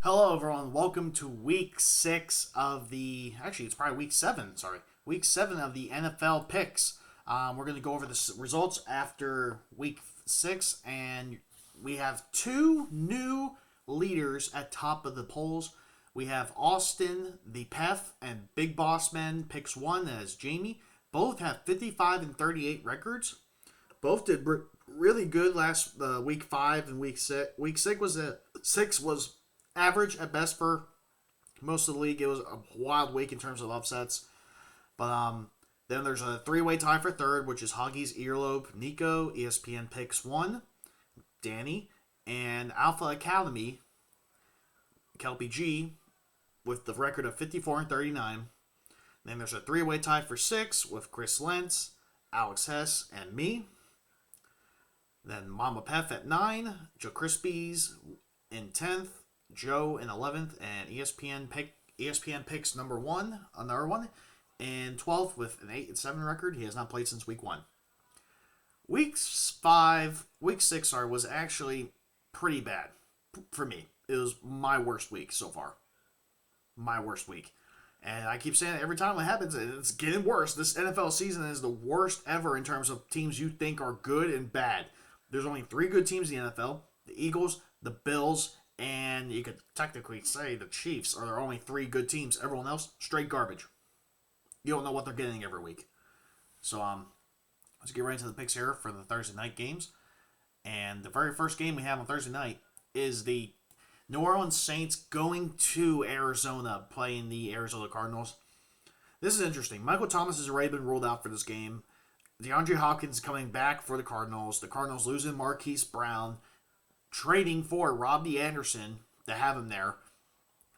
Hello, everyone. Welcome to week 6 of the. Actually, it's probably week 7. Sorry. Week 7 of the NFL picks. We're going to go over the results after week 6, and we have two new leaders at top of the polls. We have Austin, the Pef, and Big Boss Man picks 1 as Jamie. Both have 55 and 38 records. Both did really good last week 5 and week 6. Week 6 was average at best for most of the league. It was a wild week in terms of upsets. But then there's a three-way tie for third, which is Hoggy's Earlobe, Nico, ESPN picks 1, Danny, and Alpha Academy, Kelpie G, with the record of 54 and 39. Then there's a three-way tie for 6 with Chris Lentz, Alex Hess, and me. Then Mama Pef at 9, Joe Crispies in 10th, Joe in 11th, and ESPN picks number 1, another one, in 12th with an 8-7 record. He has not played since week 1. Week 6, was actually pretty bad for me. It was my worst week so far. My worst week. And I keep saying it every time it happens, it's getting worse. This NFL season is the worst ever in terms of teams you think are good and bad. There's only 3 good teams in the NFL. The Eagles, the Bills, and you could technically say the Chiefs are their only 3 good teams. Everyone else, straight garbage. You don't know what they're getting every week. So, let's get right into the picks here for the Thursday night games. And the very first game we have on Thursday night is the New Orleans Saints going to Arizona, playing the Arizona Cardinals. This is interesting. Michael Thomas has already been ruled out for this game. DeAndre Hopkins coming back for the Cardinals. The Cardinals losing Marquise Brown, trading for Robbie Anderson to have him there.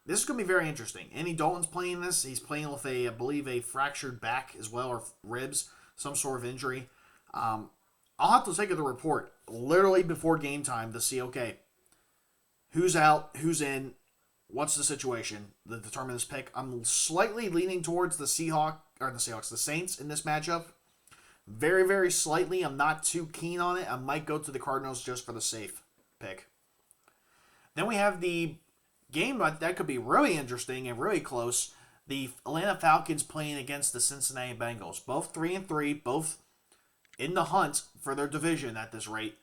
This is going to be very interesting. Andy Dalton's playing this. He's playing with I believe, a fractured back as well, or ribs, some sort of injury. I'll have to take the report literally before game time to see, okay, who's out, who's in, what's the situation to determine this pick. I'm slightly leaning towards the Saints in this matchup. Very, very slightly. I'm not too keen on it. I might go to the Cardinals just for the safe pick. Then we have the game that could be really interesting and really close. The Atlanta Falcons playing against the Cincinnati Bengals. Both 3-3, both in the hunt for their division at this rate.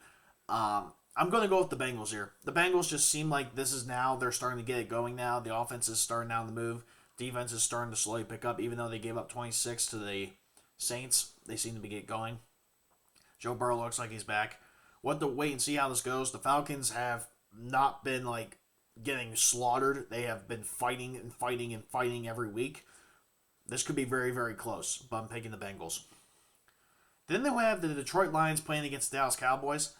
I'm going to go with the Bengals here. The Bengals just seem like this is now, they're starting to get it going now. The offense is starting now to move. Defense is starting to slowly pick up, even though they gave up 26 to the Saints. They seem to be getting going. Joe Burrow looks like he's back. We'll have to wait and see how this goes. The Falcons have not been getting slaughtered. They have been fighting and fighting and fighting every week. This could be very, very close, but I'm picking the Bengals. Then they have the Detroit Lions playing against the Dallas Cowboys.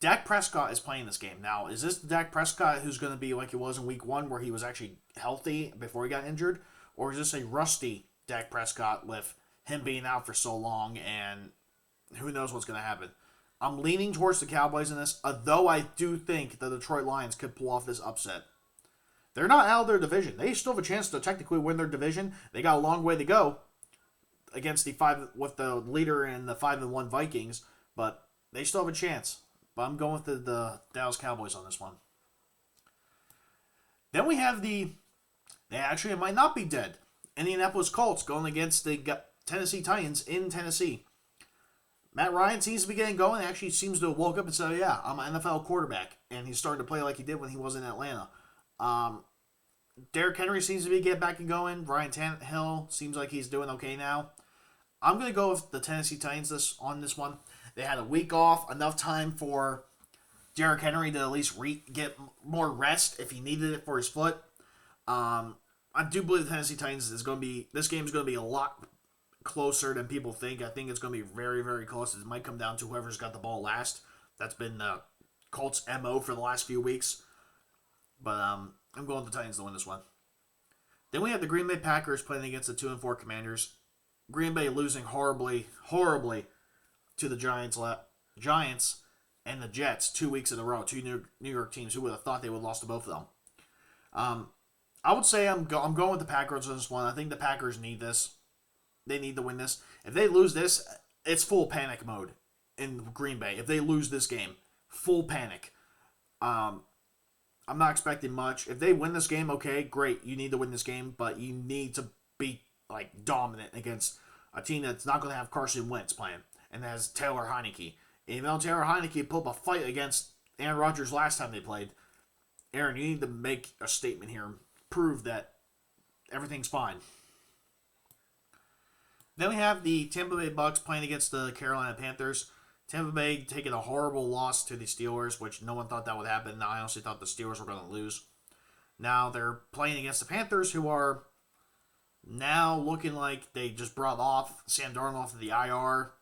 Dak Prescott is playing this game. Now, is this the Dak Prescott who's going to be like he was in week 1 where he was actually healthy before he got injured? Or is this a rusty Dak Prescott with him being out for so long and who knows what's going to happen? I'm leaning towards the Cowboys in this, although I do think the Detroit Lions could pull off this upset. They're not out of their division. They still have a chance to technically win their division. They got a long way to go against the leader and the 5-1 Vikings, but they still have a chance. But I'm going with the Dallas Cowboys on this one. Then we have it might not be dead. Indianapolis Colts going against the Tennessee Titans in Tennessee. Matt Ryan seems to be getting going. Actually seems to have woke up and said, yeah, I'm an NFL quarterback. And he's starting to play like he did when he was in Atlanta. Derrick Henry seems to be getting back and going. Ryan Tannehill seems like he's doing okay now. I'm going to go with the Tennessee Titans on this one. They had a week off, enough time for Derrick Henry to at least get more rest if he needed it for his foot. I do believe the Tennessee Titans this game is going to be a lot closer than people think. I think it's going to be very, very close. It might come down to whoever's got the ball last. That's been the Colts' MO for the last few weeks. But I'm going with the Titans to win this one. Then we have the Green Bay Packers playing against the 2-4 Commanders. Green Bay losing horribly to the Giants and the Jets 2 weeks in a row. 2 New York teams. Who would have thought they would have lost to both of them? I would say I'm going with the Packers on this one. I think the Packers need this. They need to win this. If they lose this, it's full panic mode in Green Bay. If they lose this game, full panic. I'm not expecting much. If they win this game, okay, great. You need to win this game, but you need to be like dominant against a team that's not going to have Carson Wentz playing and has Taylor Heineke. Even though Taylor Heineke pulled up a fight against Aaron Rodgers last time they played, Aaron, you need to make a statement here and prove that everything's fine. Then we have the Tampa Bay Bucks playing against the Carolina Panthers. Tampa Bay taking a horrible loss to the Steelers, which no one thought that would happen. I honestly thought the Steelers were going to lose. Now they're playing against the Panthers, who are now looking like they just brought off Sam Darnold off of the IR.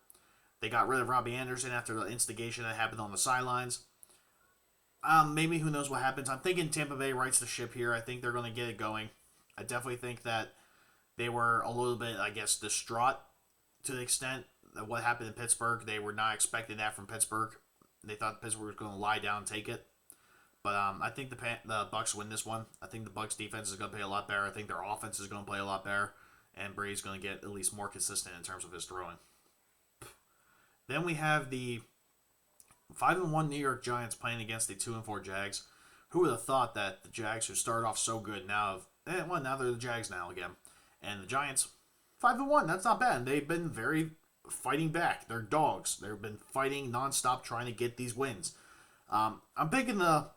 They got rid of Robbie Anderson after the instigation that happened on the sidelines. Maybe who knows what happens. I'm thinking Tampa Bay rights the ship here. I think they're going to get it going. I definitely think that they were a little bit, I guess, distraught to the extent that what happened in Pittsburgh. They were not expecting that from Pittsburgh. They thought Pittsburgh was going to lie down and take it. But I think the Bucks win this one. I think the Bucks defense is going to play a lot better. I think their offense is going to play a lot better. And Brady's going to get at least more consistent in terms of his throwing. Then we have the 5-1 New York Giants playing against the 2-4 Jags. Who would have thought that the Jags, who started off so good, now they're the Jags now again. And the Giants, 5-1. That's not bad. They've been very fighting back. They're dogs. They've been fighting nonstop, trying to get these wins. I'm picking the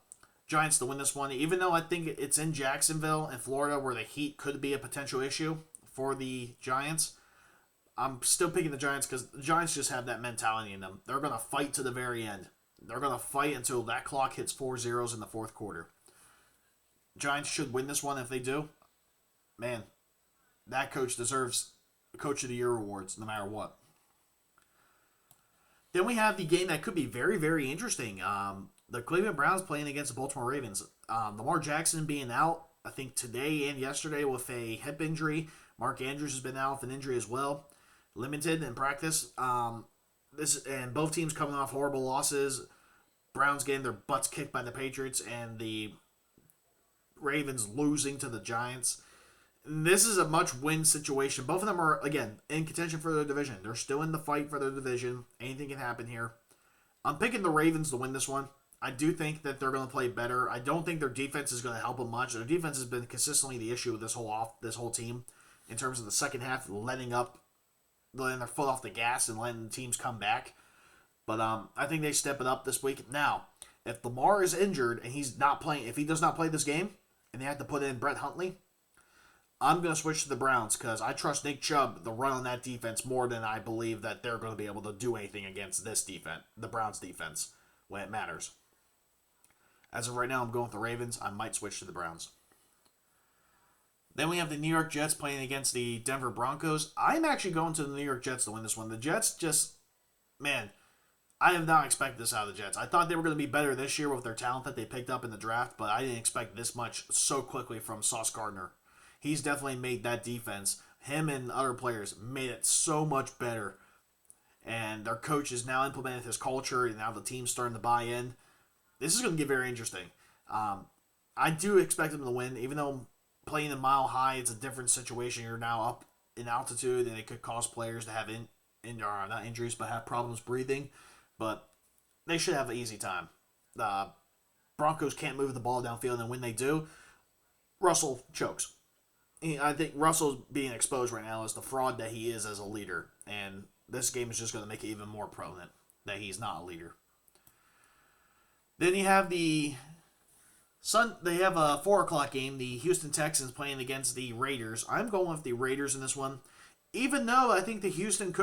Giants to win this one, even though I think it's in Jacksonville in Florida, where the heat could be a potential issue for the Giants. I'm still picking the Giants because the Giants just have that mentality in them. They're going to fight to the very end. They're going to fight until that clock hits 4 zeros in the fourth quarter. Giants should win this one if they do. Man, that coach deserves Coach of the Year awards no matter what. Then we have the game that could be very, very interesting. The Cleveland Browns playing against the Baltimore Ravens. Lamar Jackson being out, I think today and yesterday with a hip injury. Mark Andrews has been out with an injury as well. Limited in practice. And both teams coming off horrible losses. Browns getting their butts kicked by the Patriots and the Ravens losing to the Giants. This is a much-win situation. Both of them are, again, in contention for their division. They're still in the fight for their division. Anything can happen here. I'm picking the Ravens to win this one. I do think that they're going to play better. I don't think their defense is going to help them much. Their defense has been consistently the issue with this whole team in terms of the second half, letting their foot off the gas and letting the teams come back. But I think they step it up this week. Now, if Lamar is injured and he's not playing, if he does not play this game, and they have to put in Brett Huntley, I'm going to switch to the Browns because I trust Nick Chubb to run on that defense more than I believe that they're going to be able to do anything against this defense, the Browns defense, when it matters. As of right now, I'm going with the Ravens. I might switch to the Browns. Then we have the New York Jets playing against the Denver Broncos. I'm actually going to the New York Jets to win this one. The Jets I have not expected this out of the Jets. I thought they were going to be better this year with their talent that they picked up in the draft, but I didn't expect this much so quickly from Sauce Gardner. He's definitely made that defense, him and other players, made it so much better. And their coach has now implemented his culture, and now the team's starting to buy in. This is going to get very interesting. I do expect them to win, even though playing in Mile High, it's a different situation. You're now up in altitude, and it could cause players to have not injuries, but have problems breathing. But they should have an easy time. The Broncos can't move the ball downfield, and when they do, Russell chokes. I think Russell's being exposed right now as the fraud that he is as a leader, and this game is just going to make it even more prominent that he's not a leader. Then you have they have a 4 o'clock game, the Houston Texans playing against the Raiders. I'm going with the Raiders in this one, even though I think the Houston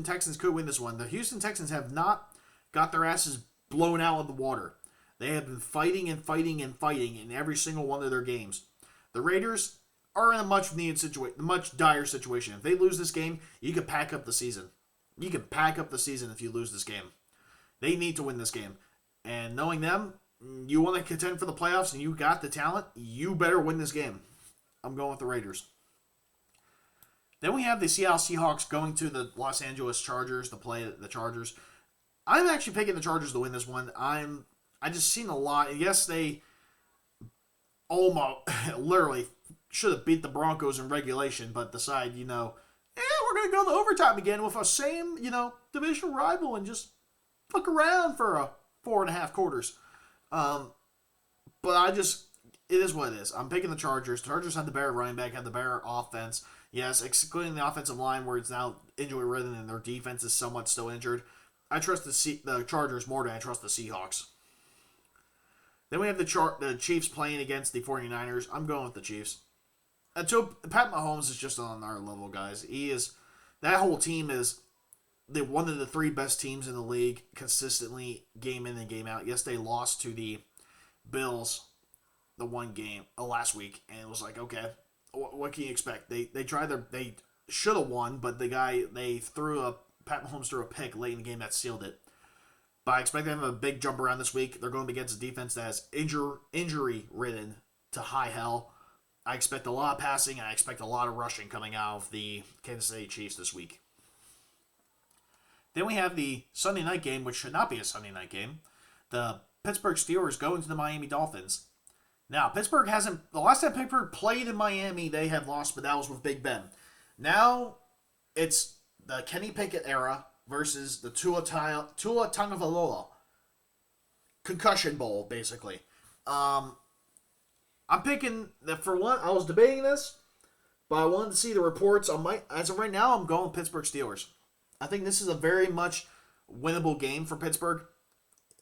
Texans could win this one. The Houston Texans have not got their asses blown out of the water. They have been fighting and fighting and fighting in every single one of their games. The Raiders are in a much dire situation. If they lose this game, you can pack up the season. You can pack up the season if you lose this game. They need to win this game. And knowing them, you want to contend for the playoffs and you got the talent, you better win this game. I'm going with the Raiders. Then we have the Seattle Seahawks going to the Los Angeles Chargers to play the Chargers. I'm actually picking the Chargers to win this one. I just seen a lot. Yes, they almost literally should have beat the Broncos in regulation, but decide, we're going to go to overtime again with our same, divisional rival and just fuck around for 4.5 quarters. But it is what it is. I'm picking the Chargers. Chargers have the better running back, have the better offense. Yes, excluding the offensive line where it's now injury ridden and their defense is somewhat still injured. I trust the Chargers more than I trust the Seahawks. Then we have the Chiefs playing against the 49ers. I'm going with the Chiefs. Until Pat Mahomes is just on our level, guys. That whole team is one of the three best teams in the league consistently game in and game out. Yes, they lost to the Bills the one game last week, and it was like, okay, what can you expect? They should have won, but Pat Mahomes threw a pick late in the game that sealed it. But I expect them to have a big jump around this week. They're going up against a defense that is injury ridden to high hell. I expect a lot of passing, and I expect a lot of rushing coming out of the Kansas City Chiefs this week. Then we have the Sunday night game, which should not be a Sunday night game. The Pittsburgh Steelers go into the Miami Dolphins. Now, the last time Pittsburgh played in Miami, they had lost, but that was with Big Ben. Now, it's the Kenny Pickett era versus the Tua Tagovailoa concussion bowl, basically. I'm picking that for one. I was debating this, but I wanted to see the reports. As of right now, I'm going Pittsburgh Steelers. I think this is a very much winnable game for Pittsburgh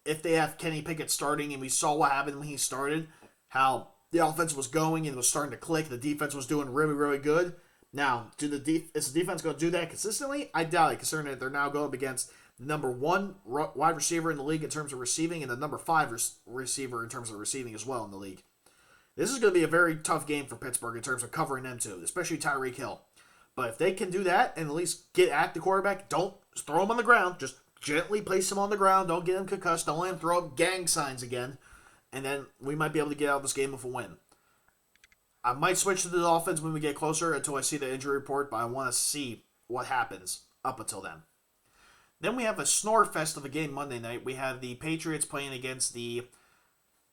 if they have Kenny Pickett starting, and we saw what happened when he started, how the offense was going and it was starting to click. The defense was doing really, really good. Now, is the defense going to do that consistently? I doubt it, considering that they're now going up against the number one wide receiver in the league in terms of receiving and the number 5 receiver in terms of receiving as well in the league. This is going to be a very tough game for Pittsburgh in terms of covering them too, especially Tyreek Hill. But if they can do that and at least get at the quarterback, don't throw him on the ground. Just gently place him on the ground. Don't get him concussed. Don't let him throw up gang signs again. And then we might be able to get out of this game with a win. I might switch to the Dolphins when we get closer until I see the injury report, but I want to see what happens up until then. Then we have a snore fest of a game Monday night. We have the Patriots playing against the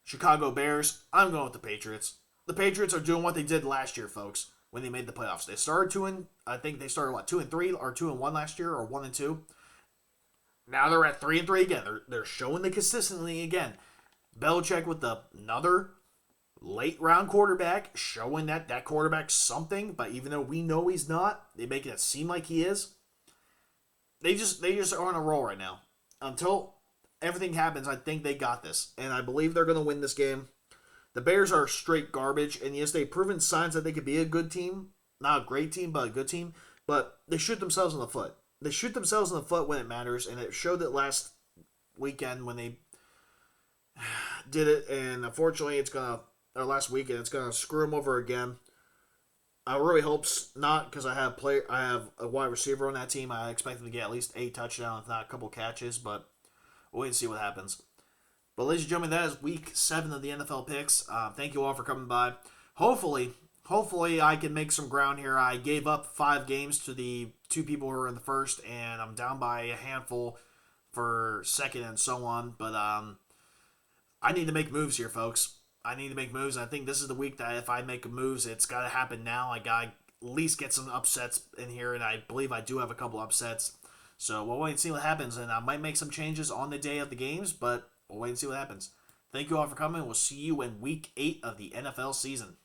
Chicago Bears. I'm going with the Patriots. The Patriots are doing what they did last year, folks, when they made the playoffs. They started 2-3 or 2-1 last year, or 1-2. Now they're at 3-3 again. They're showing the consistency again. Belichick with another late round quarterback, showing that quarterback's something, but even though we know he's not, they make it seem like he is. They just are on a roll right now. Until everything happens, I think they got this, and I believe they're going to win this game. The Bears are straight garbage, and yes, they've proven signs that they could be a good team. Not a great team, but a good team. But they shoot themselves in the foot. They shoot themselves in the foot when it matters, and it showed it last weekend when they did it, and unfortunately last weekend, it's going to screw them over again. I really hope not, because I have a wide receiver on that team. I expect them to get at least 8 touchdowns, if not a couple catches, but we'll wait and see what happens. But ladies and gentlemen, that is week 7 of the NFL picks. Thank you all for coming by. Hopefully I can make some ground here. I gave up 5 games to the 2 people who were in the first, and I'm down by a handful for second and so on. But I need to make moves here, folks. I need to make moves. I think this is the week that if I make moves, it's got to happen now. I got to at least get some upsets in here, and I believe I do have a couple upsets. So we'll wait and see what happens, and I might make some changes on the day of the games, but we'll wait and see what happens. Thank you all for coming. We'll see you in week 8 of the NFL season.